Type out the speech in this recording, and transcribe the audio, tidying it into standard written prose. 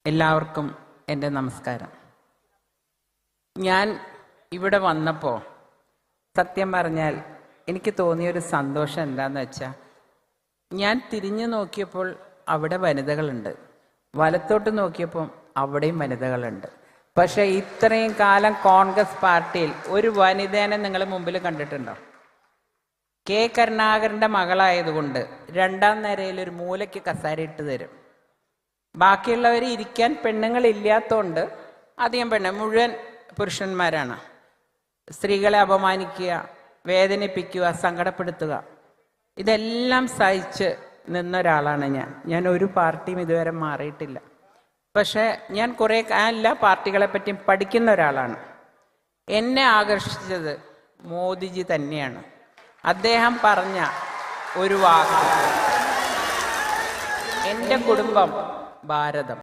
എല്ലാവർക്കും എൻ്റെ നമസ്കാരം. ഞാൻ ഇവിടെ വന്നപ്പോൾ സത്യം പറഞ്ഞാൽ എനിക്ക് തോന്നിയൊരു സന്തോഷം എന്താണെന്ന് വെച്ചാൽ, ഞാൻ തിരിഞ്ഞു നോക്കിയപ്പോൾ അവിടെ വനിതകളുണ്ട്, വലത്തോട്ട് നോക്കിയപ്പോൾ അവിടെയും വനിതകളുണ്ട്. പക്ഷേ ഇത്രയും കാലം കോൺഗ്രസ് പാർട്ടിയിൽ ഒരു വനിതേനെ നിങ്ങൾ മുമ്പിൽ കണ്ടിട്ടുണ്ടോ? കെ കരുണാകരൻ്റെ മകളായതുകൊണ്ട് രണ്ടാം നിരയിൽ ഒരു മൂലയ്ക്ക് കസേര ഇട്ട് തരും. ബാക്കിയുള്ളവർ ഇരിക്കാൻ പെണ്ണുങ്ങളില്ലാത്തതുകൊണ്ട് അധികം മുഴുവൻ പുരുഷന്മാരാണ്. സ്ത്രീകളെ അപമാനിക്കുക, വേദനിപ്പിക്കുക, സങ്കടപ്പെടുത്തുക, ഇതെല്ലാം സഹിച്ച് നിന്നൊരാളാണ് ഞാൻ ഒരു പാർട്ടിയും ഇതുവരെ മാറിയിട്ടില്ല. പക്ഷേ ഞാൻ എല്ലാ പാർട്ടികളെ പറ്റിയും പഠിക്കുന്ന ഒരാളാണ്. എന്നെ ആകർഷിച്ചത് മോദിജി തന്നെയാണ്. അദ്ദേഹം പറഞ്ഞ ഒരു വാക്ക്, എൻ്റെ കുടുംബം ഭാരതം.